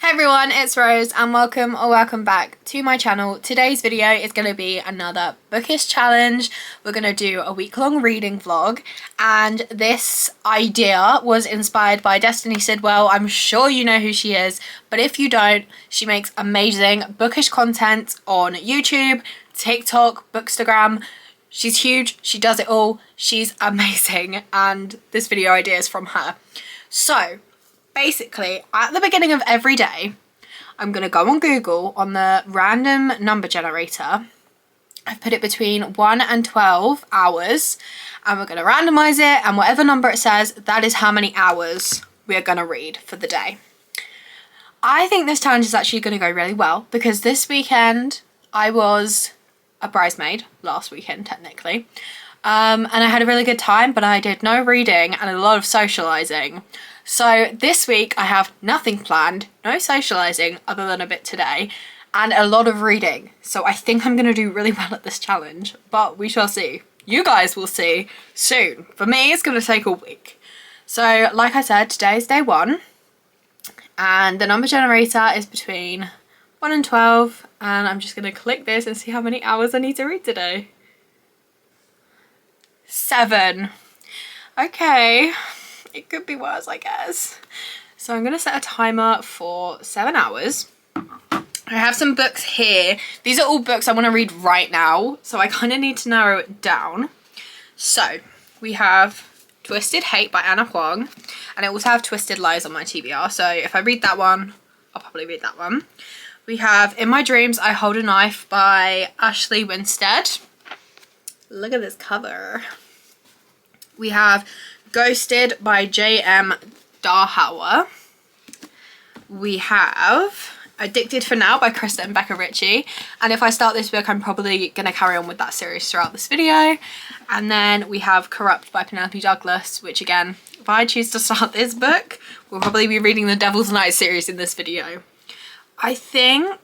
Hey everyone, it's Rose and welcome back to my channel. Today's video is going to be another bookish challenge. We're going to do a week-long reading vlog, and this idea was inspired by Destiny Sidwell. I'm sure you know who she is, but if you don't, she makes amazing bookish content on YouTube, TikTok, Bookstagram. She's huge, she does it all, she's amazing, and this video idea is from her. So basically, at the beginning of every day, I'm going to go on Google on the random number generator. I've put it between 1 and 12 hours, and we're going to randomize it, and whatever number it says, that is how many hours we're going to read for the day. I think this challenge is actually going to go really well because this weekend I was a bridesmaid, last weekend technically, and I had a really good time, but I did no reading and a lot of socialising. So this week I have nothing planned, no socialising other than a bit today, and a lot of reading. So I think I'm going to do really well at this challenge, but we shall see. You guys will see soon. For me, it's going to take a week. So like I said, today is day 1, and the number generator is between 1 and 12, and I'm just going to click this and see how many hours I need to read today. 7. Okay. It could be worse, I guess. So I'm going to set a timer for 7 hours. I have some books here. These are all books I want to read right now, so I kind of need to narrow it down. So we have Twisted Hate by Anna Huang, and I also have Twisted Lies on my TBR, so if I read that one, I'll probably read that one. We have In My Dreams I Hold a Knife by Ashley Winstead. Look at this cover. We have Ghosted by J.M. Darhauer. We have Addicted for Now by Krista and Becca Ritchie. And if I start this book, I'm probably going to carry on with that series throughout this video. And then we have Corrupt by Penelope Douglas, which again, if I choose to start this book, we'll probably be reading the Devil's Night series in this video. I think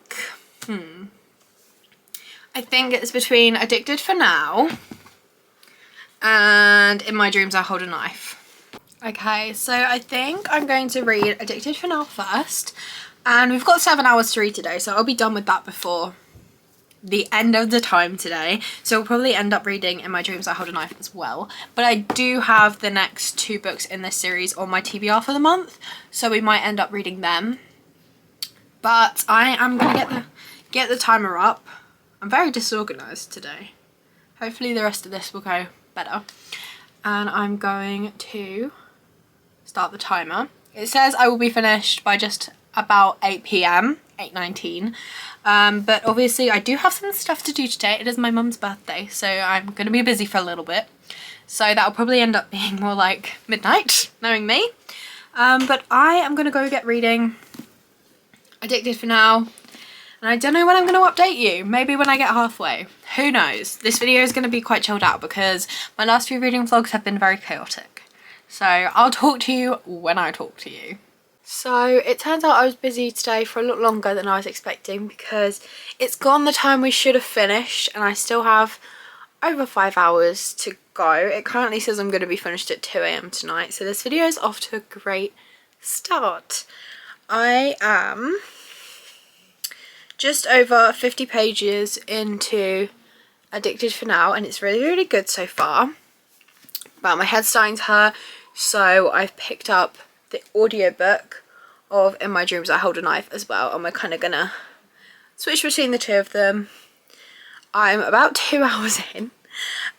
it's between Addicted for Now and In My Dreams I Hold a Knife. Okay, so I think I'm going to read Addicted for Now first, and we've got 7 hours to read today, so I'll be done with that before the end of the time today. So we'll probably end up reading In My Dreams I Hold a Knife as well, but I do have the next 2 books in this series on my TBR for the month, so we might end up reading them. But I am going to get the timer up. I'm very disorganised today. Hopefully the rest of this will go better. And I'm going to start the timer. It says I will be finished by just about 8 p.m, 8:19. But obviously I do have some stuff to do today. It is my mum's birthday, so I'm going to be busy for a little bit. So that'll probably end up being more like midnight, knowing me. But I am going to go get reading Addicted for Now. And I don't know when I'm going to update you. Maybe when I get halfway. Who knows? This video is going to be quite chilled out because my last few reading vlogs have been very chaotic. So I'll talk to you when I talk to you. So it turns out I was busy today for a lot longer than I was expecting because it's gone the time we should have finished, and I still have over 5 hours to go. It currently says I'm going to be finished at 2 a.m. tonight. So this video is off to a great start. I am just over 50 pages into Addicted for Now, and it's really good so far. But my head's starting to hurt, so I've picked up the audiobook of In My Dreams I Hold a Knife as well, and we're kind of gonna switch between the two of them. I'm about 2 hours in,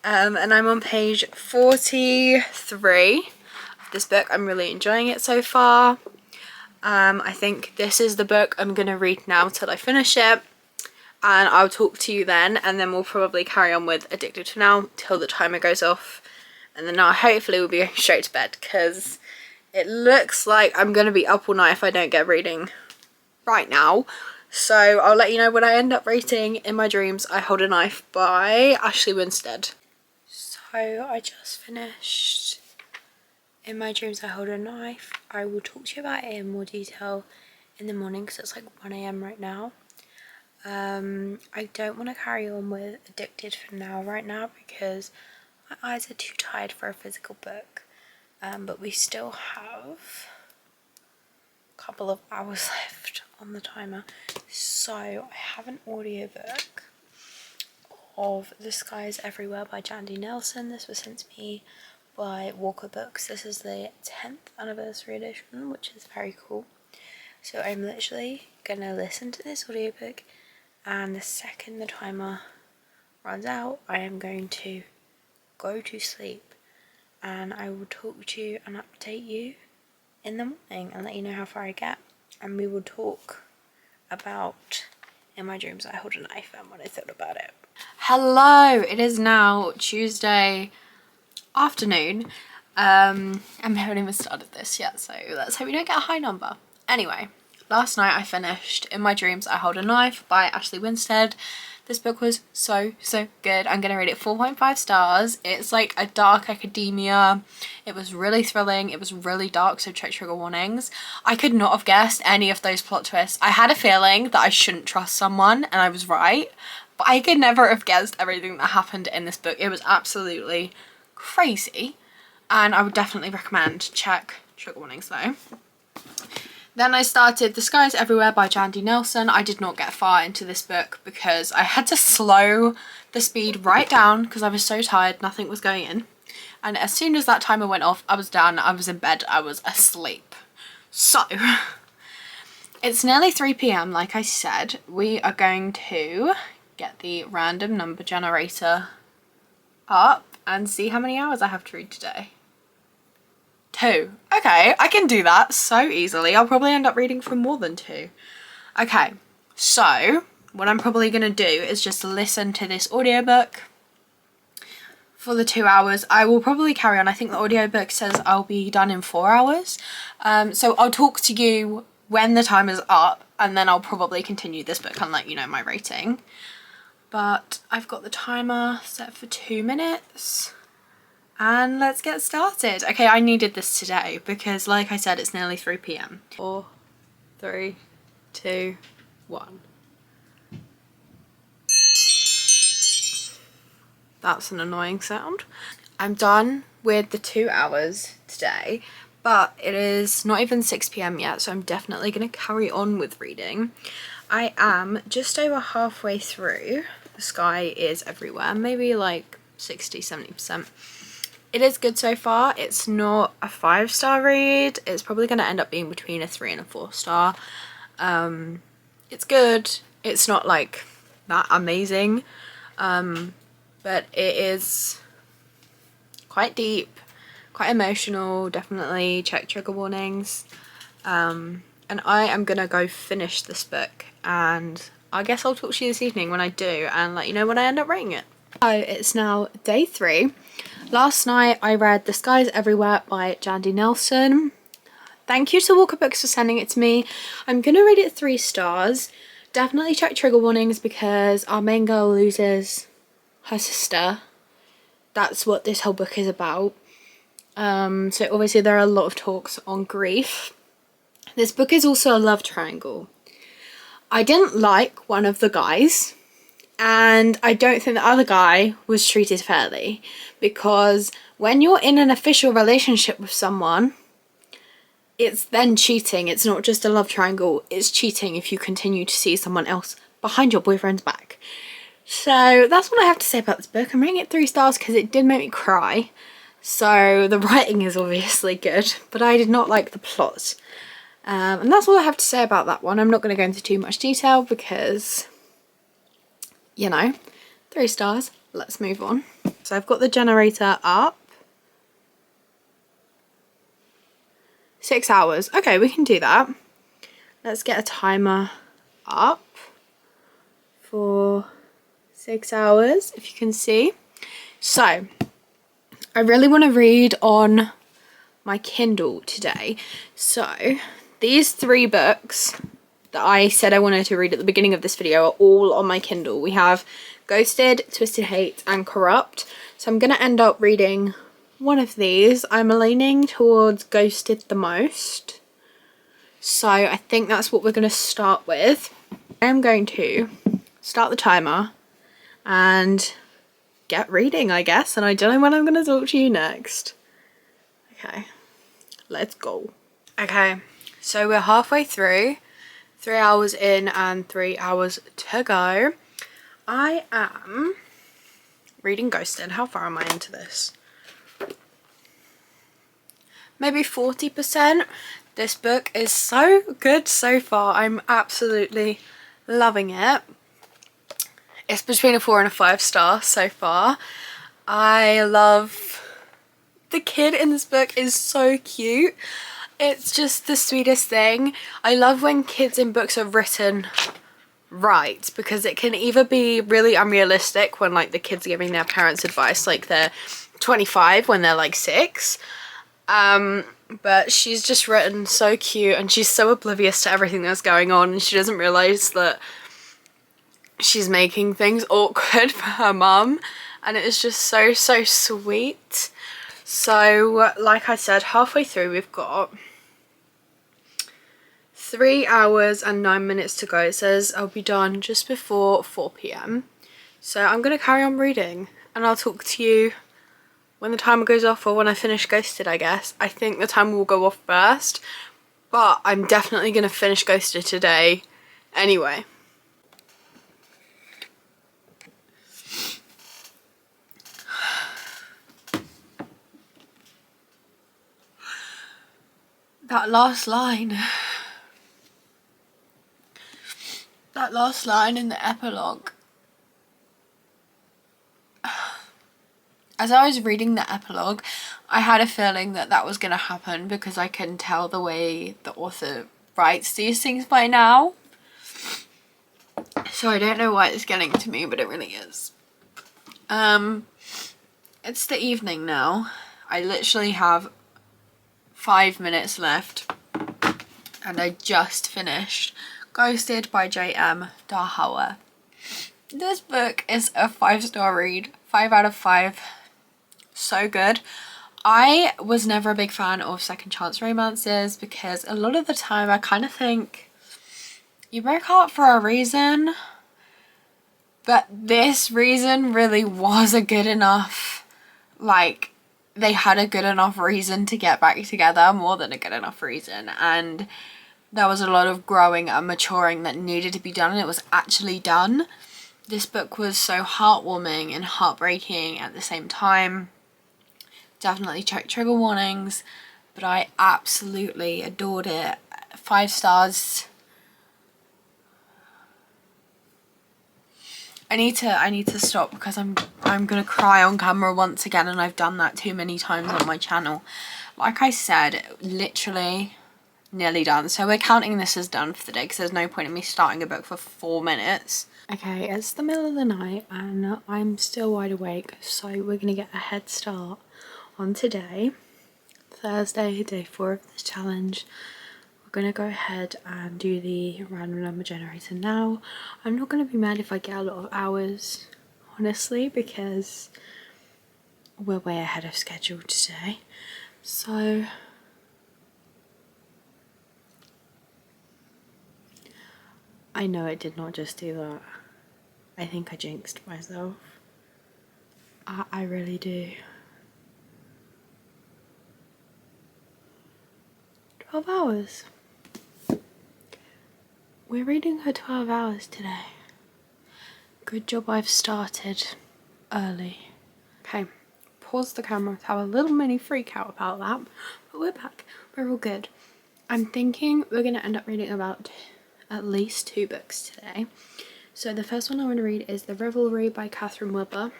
and I'm on page 43 of this book. I'm really enjoying it so far. I think this is the book I'm going to read now till I finish it, and I'll talk to you then, and then we'll probably carry on with Addicted for Now till the timer goes off, and then hopefully we'll be going straight to bed because it looks like I'm going to be up all night if I don't get reading right now. So I'll let you know when I end up reading In My Dreams I Hold a Knife by Ashley Winstead. So I just finished In My Dreams I Hold a Knife. I will talk to you about it in more detail in the morning because it's like 1 a.m. right now. I don't want to carry on with Addicted for Now right now because my eyes are too tired for a physical book. But we still have a couple of hours left on the timer. So I have an audiobook of The Sky is Everywhere by Jandy Nelson. This was sent to me by Walker Books. This is the 10th anniversary edition, which is very cool. So I'm literally gonna listen to this audiobook, and the second the timer runs out, I am going to go to sleep, and I will talk to you and update you in the morning and let you know how far I get. And we will talk about In My Dreams I Hold a Knife and what I thought about it. Hello, it is now Tuesday afternoon. I haven't even started this yet, so let's hope we don't get a high number. Anyway, last night I finished In My Dreams I Hold a Knife by Ashley Winstead. This book was so good. I'm gonna rate it 4.5 stars. It's like a dark academia. It was really thrilling. It was really dark, so check trigger warnings. I could not have guessed any of those plot twists. I had a feeling that I shouldn't trust someone, and I was right, but I could never have guessed everything that happened in this book. It was absolutely crazy, and I would definitely recommend check trigger warnings though. Then I started The Sky is Everywhere by Jandy Nelson. I did not get far into this book because I had to slow the speed right down because I was so tired, nothing was going in. And as soon as that timer went off, I was done, I was in bed, I was asleep. So, it's nearly 3 p.m. like I said. We are going to get the random number generator up and see how many hours I have to read today. 2. Okay, I can do that so easily. I'll probably end up reading for more than 2. Okay, so what I'm probably going to do is just listen to this audiobook for the 2 hours. I will probably carry on. I think the audiobook says I'll be done in 4 hours. So I'll talk to you when the time is up, and then I'll probably continue this book and let you know my rating. But I've got the timer set for 2 minutes. And let's get started. Okay, I needed this today because, like I said, it's nearly 3 p.m. 4, 3, 2, 1. That's an annoying sound. I'm done with the 2 hours today, but it is not even 6 p.m. yet, so I'm definitely going to carry on with reading. I am just over halfway through The Sky is Everywhere, maybe like 60-70%. It is good so far. It's not a 5-star read. It's probably going to end up being between a 3 and a 4-star. It's good. It's not like that amazing, but it is quite deep, quite emotional, definitely check trigger warnings. And I am going to go finish this book, and I guess I'll talk to you this evening when I do and let you know what I end up rating it. So it's now day 3. Last night I read The Sky is Everywhere by Jandy Nelson. Thank you to Walker Books for sending it to me. I'm going to rate it 3 stars. Definitely check trigger warnings because our main girl loses her sister. That's what this whole book is about. So obviously there are a lot of talks on grief. This book is also a love triangle. I didn't like one of the guys. And I don't think the other guy was treated fairly, because when you're in an official relationship with someone, it's then cheating. It's not just a love triangle, it's cheating if you continue to see someone else behind your boyfriend's back. So that's what I have to say about this book. I'm rating it 3 stars because it did make me cry. So the writing is obviously good, but I did not like the plot. And that's all I have to say about that one. I'm not going to go into too much detail because, you know, 3 stars. Let's move on. So I've got the generator up. 6 hours. Okay, we can do that. Let's get a timer up for 6 hours, if you can see. So I really want to read on my Kindle today. So these 3 books that I said I wanted to read at the beginning of this video are all on my Kindle. We have Ghosted, Twisted Hate and Corrupt. So I'm going to end up reading one of these. I'm leaning towards Ghosted the most. So I think that's what we're going to start with. I am going to start the timer and get reading, I guess. And I don't know when I'm going to talk to you next. Okay, let's go. Okay, so we're halfway through 3 hours in and 3 hours to go. I am reading Ghosted. How far am I into this? Maybe 40%. This book is so good so far. I'm absolutely loving it. It's between a 4 and a 5 star so far. I love the kid in this book is so cute. It's just the sweetest thing. I love when kids in books are written right, because it can either be really unrealistic when like the kids are giving their parents advice like they're 25 when they're like 6. But she's just written so cute, and she's so oblivious to everything that's going on, and she doesn't realise that she's making things awkward for her mum, and it is just so sweet. So like I said, halfway through we've got 3 hours and 9 minutes to go. It says I'll be done just before 4 p.m. So I'm going to carry on reading, and I'll talk to you when the timer goes off, or when I finish Ghosted, I guess. I think the timer will go off first, but I'm definitely going to finish Ghosted today anyway. That last line. That last line in the epilogue. As I was reading the epilogue, I had a feeling that that was going to happen, because I can tell the way the author writes these things by now. So I don't know why it's getting to me, but it really is. It's the evening now. I literally have 5 minutes left, and I just finished Ghosted by J.M. Darhauer. This book is a 5-star read, 5 out of 5. So good. I was never a big fan of second chance romances, because a lot of the time I kind of think you broke up for a reason, but this reason really was a good enough, like, they had a good enough reason to get back together, more than a good enough reason, and there was a lot of growing and maturing that needed to be done, and it was actually done. This book was so heartwarming and heartbreaking at the same time. Definitely check trigger warnings, but I absolutely adored it. 5 stars. I need to stop, because I'm gonna cry on camera once again, and I've done that too many times on my channel. Like I said, literally nearly done. So we're counting this as done for the day, because there's no point in me starting a book for 4 minutes. Okay, it's the middle of the night and I'm still wide awake, so we're gonna get a head start on today, Thursday, day 4 of the challenge. We're gonna go ahead and do the random number generator now. I'm not gonna be mad if I get a lot of hours, honestly, because we're way ahead of schedule today. So I know it did not just do that. I think I jinxed myself. I really do. 12 hours. We're reading her 12 hours today. Good job I've started early. Okay, pause the camera to have a little mini freak out about that, but we're back. We're all good. I'm thinking we're going to end up reading about at least 2 books today. So the first one I want to read is The Revelry by Catherine Wilber.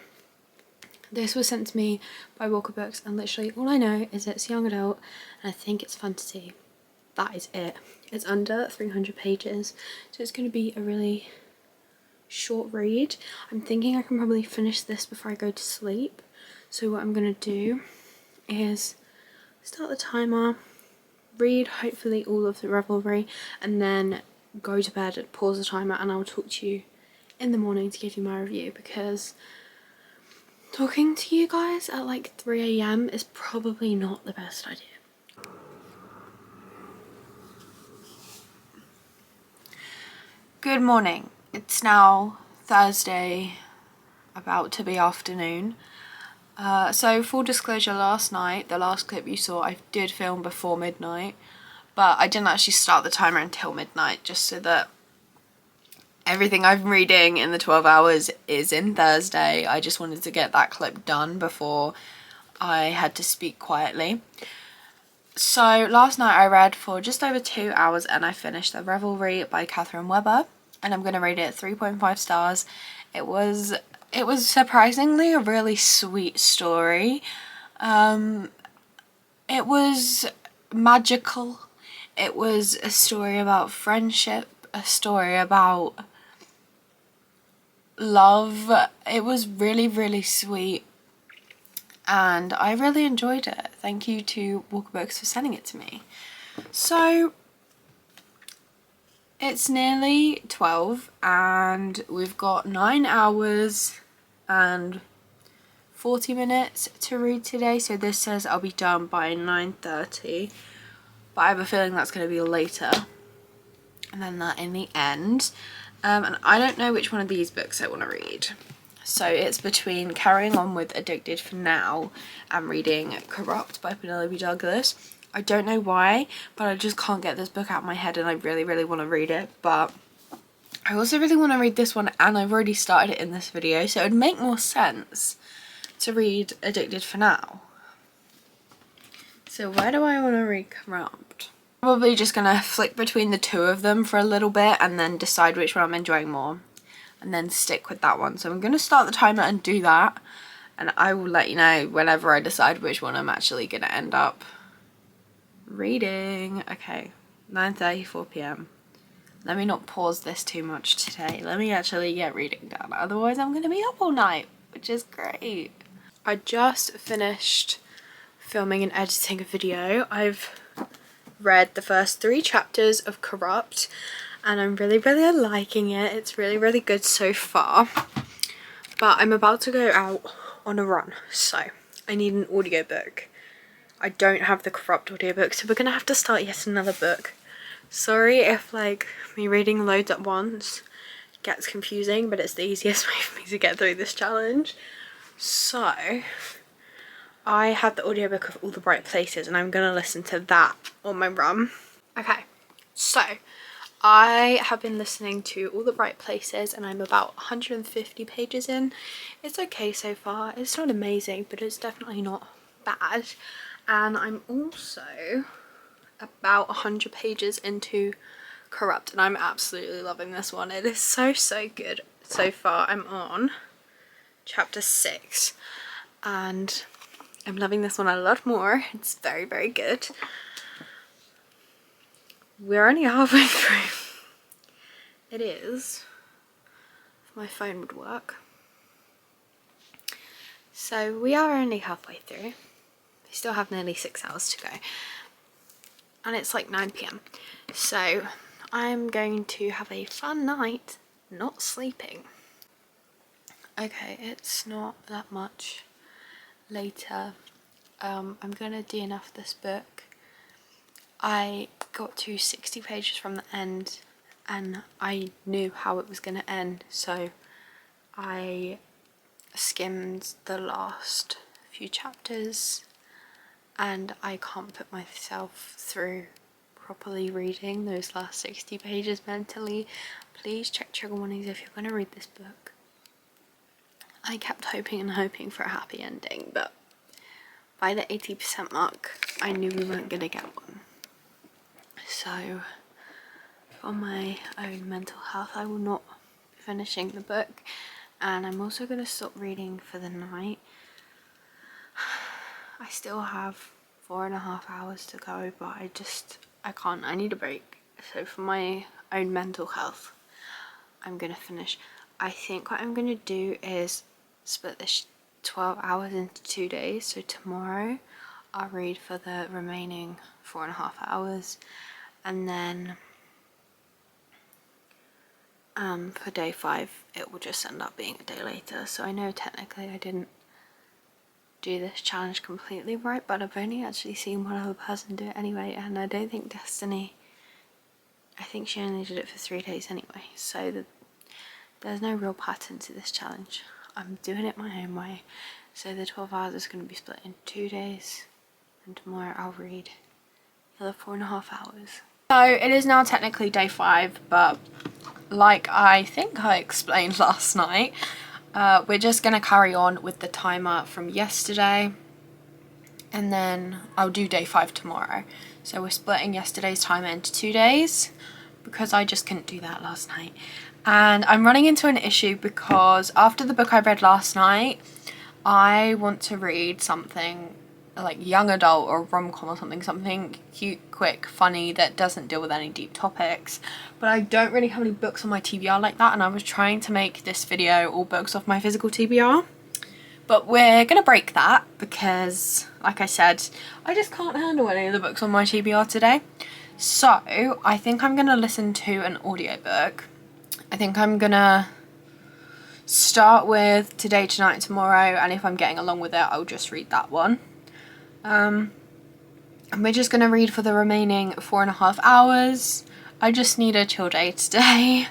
This was sent to me by Walker Books, and literally all I know is it's young adult and I think it's fantasy. That is it. It's under 300 pages, so it's going to be a really short read. I'm thinking I can probably finish this before I go to sleep. So what I'm going to do is start the timer, read hopefully all of The Revelry, and then go to bed, pause the timer, and I'll talk to you in the morning to give you my review, because talking to you guys at like 3 AM is probably not the best idea. Good morning. It's now Thursday, about to be afternoon. So full disclosure, last night, the last clip you saw, I did film before midnight. but I didn't actually start the timer until midnight, just so that everything I'm reading in the 12 hours is in Thursday. I just wanted to get that clip done before I had to speak quietly. So last night I read for just over 2 hours and I finished The Revelry by Catherine Webber, and I'm going to rate it 3.5 stars. It was surprisingly a really sweet story. It was magical. It was a story about friendship, a story about love. It was really, really sweet and I really enjoyed it. Thank you to Walker Books for sending it to me. So it's nearly 12 and we've got 9 hours and 40 minutes to read today. So this says I'll be done by 9:30, but I have a feeling that's going to be later and then that in the end. And I don't know which one of these books I want to read. So it's between carrying on with Addicted for now and reading Corrupt by Penelope Douglas. I don't know why, but I just can't get this book out of my head and I really, really want to read it. But I also really want to read this one and I've already started it in this video, so it would make more sense to read Addicted for now. So where do I want to read Corrupt? Probably just going to flick between the two of them for a little bit and then decide which one I'm enjoying more. And then stick with that one. So I'm going to start the timer and do that, and I will let you know whenever I decide which one I'm actually going to end up reading. Okay, 9:34 p.m. Let me not pause this too much today. Let me actually get reading done. Otherwise I'm going to be up all night, which is great. I just finished filming and editing a video. I've read the first 3 chapters of Corrupt and I'm really, really liking it. It's really, really good so far. But I'm about to go out on a run, so I need an audiobook. I don't have the Corrupt audiobook, so we're gonna have to start yet another book. Sorry if like me reading loads at once gets confusing, but it's the easiest way for me to get through this challenge. So I have the audiobook of All the Bright Places and I'm gonna listen to that on my run. Okay, so I have been listening to All the Bright Places and I'm about 150 pages in. It's okay so far. It's not amazing, but it's definitely not bad. And I'm also about 100 pages into Corrupt and I'm absolutely loving this one. It is so, so good so far. I'm on chapter 6 and I'm loving this one a lot more. It's very, very good. We're only halfway through. It is, if my phone would work. So we are only halfway through. We still have nearly 6 hours to go. And it's like 9 p.m. So I'm going to have a fun night not sleeping. Okay, it's not that much later. I'm gonna DNF this book. I got to 60 pages from the end and I knew how it was going to end, so I skimmed the last few chapters and I can't put myself through properly reading those last 60 pages mentally. Please check trigger warnings if you're going to read this book. I kept hoping and hoping for a happy ending, but by the 80% mark I knew we weren't going to get one. So for my own mental health I will not be finishing the book, and I'm also going to stop reading for the night. I still have 4.5 hours to go, but I can't. I need a break. So for my own mental health I'm going to finish. I think what I'm going to do is split this 12 hours into 2 days. So tomorrow I'll read for the remaining 4.5 hours, and then for day 5 it will just end up being a day later. So I know technically I didn't do this challenge completely right, but I've only actually seen one other person do it anyway, and I don't think Destiny, I think she only did it for 3 days anyway, so there's no real pattern to this challenge. I'm doing it my own way. So the 12 hours is going to be split in 2 days, and tomorrow I'll read for the 4.5 hours. So it is now technically day 5, but like I think I explained last night, we're just gonna carry on with the timer from yesterday, and then I'll do day 5 tomorrow. So we're splitting yesterday's timer into 2 days because I just couldn't do that last night. And I'm running into an issue because after the book I read last night, I want to read something like young adult or rom-com or something cute, quick, funny that doesn't deal with any deep topics. But I don't really have any books on my TBR like that, and I was trying to make this video all books off my physical TBR. But we're gonna break that because, like I said, I just can't handle any of the books on my TBR today. So I think I'm gonna listen to an audiobook. I think I'm gonna start with Today, Tonight, Tomorrow, and if I'm getting along with it, I'll just read that one. And we're just gonna read for the remaining 4.5 hours. I just need a chill day today.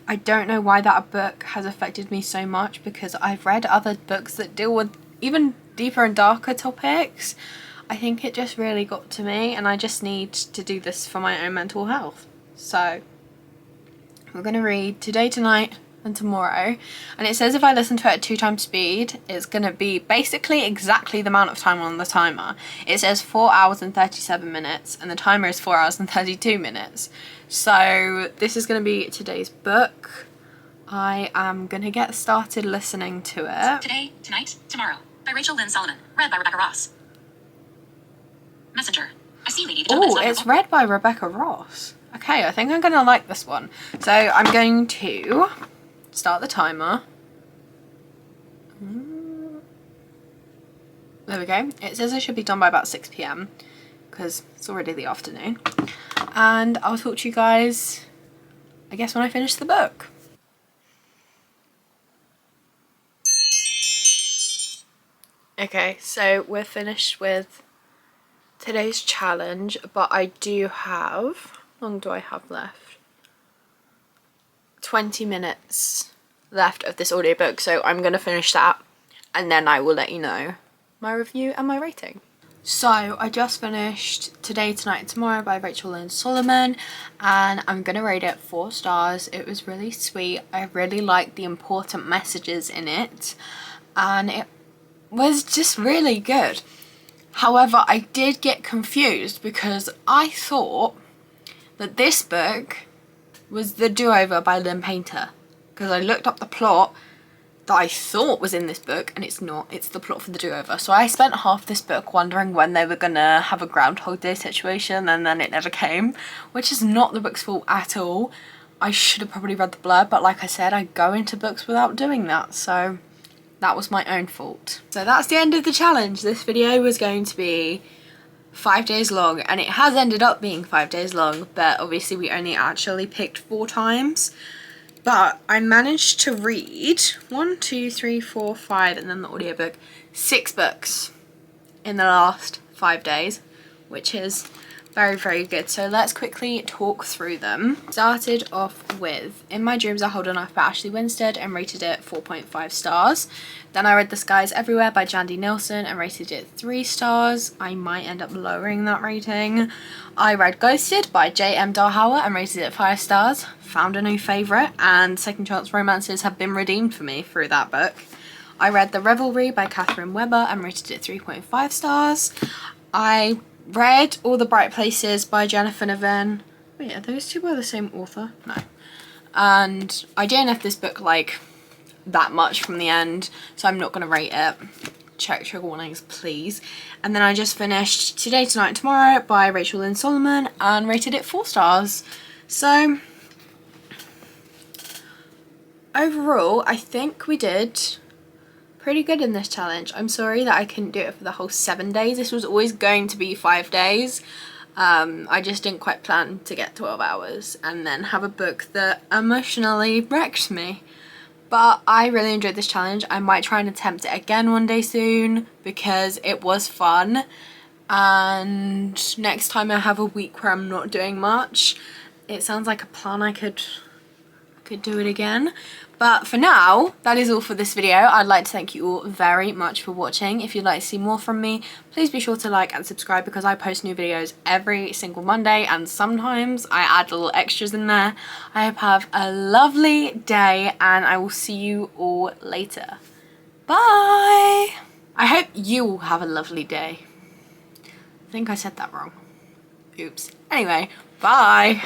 I don't know why that book has affected me so much, because I've read other books that deal with even deeper and darker topics. I think it just really got to me, and I just need to do this for my own mental health. So we're gonna read Today, Tonight, and Tomorrow, and it says if I listen to it at 2 times speed, it's gonna be basically exactly the amount of time on the timer. It says 4 hours and 37 minutes, and the timer is 4 hours and 32 minutes. So this is gonna be today's book. I am gonna get started listening to it. Today, Tonight, Tomorrow by Rachel Lynn Solomon, read by Rebecca Ross. Messenger. I see Lady. Oh, it's read by Rebecca Ross. Okay, I think I'm gonna like this one. So I'm going to start the timer. There we go. It says I should be done by about 6 PM because it's already the afternoon. And I'll talk to you guys, I guess, when I finish the book. Okay, so we're finished with today's challenge, but I do have, how long do I have left? 20 minutes left of this audiobook, so I'm gonna finish that and then I will let you know my review and my rating. So I just finished Today, Tonight, Tomorrow by Rachel Lynn Solomon, and I'm gonna rate it 4 stars. It was really sweet. I really liked the important messages in it, and it was just really good. However, I did get confused because I thought that this book was The Do-Over by Lynn Painter, because I looked up the plot that I thought was in this book, and it's not. It's the plot for The Do-Over. So I spent half this book wondering when they were gonna have a Groundhog Day situation, and then it never came, which is not the book's fault at all. I should have probably read the blurb, but like I said, I go into books without doing that, so that was my own fault. So that's the end of the challenge. This video was going to be 5 days long, and it has ended up being 5 days long, but obviously we only actually picked 4 times. But I managed to read 1, 2, 3, 4, 5, and then the audiobook, 6 books in the last 5 days, which is very, very good. So let's quickly talk through them. Started off with In My Dreams I Hold a Knife by Ashley Winstead and rated it 4.5 stars. Then I read The Skies Everywhere by Jandy Nelson and rated it 3 stars. I might end up lowering that rating. I read Ghosted by J.M. Darhauer and rated it 5 stars. Found a new favourite, and Second Chance Romances have been redeemed for me through that book. I read The Revelry by Catherine Webber and rated it 3.5 stars. I read All the Bright Places by Jennifer Niven. Wait, are those two by the same author? No. And I DNF'd this book like that much from the end, so I'm not going to rate it. Check trigger warnings, please. And then I just finished Today, Tonight, Tomorrow by Rachel Lynn Solomon and rated it 4 stars. So overall, I think we did pretty good in this challenge. I'm sorry that I couldn't do it for the whole 7 days. This was always going to be 5 days. I just didn't quite plan to get 12 hours and then have a book that emotionally wrecked me. But I really enjoyed this challenge. I might try and attempt it again one day soon because it was fun. And next time I have a week where I'm not doing much, it sounds like a plan I could could do it again. But for now, that is all for this video. I'd like to thank you all very much for watching. If you'd like to see more from me, please be sure to like and subscribe because I post new videos every single Monday and sometimes I add little extras in there. I hope you have a lovely day and I will see you all later. Bye! I hope you all have a lovely day. I think I said that wrong. Oops. Anyway, bye!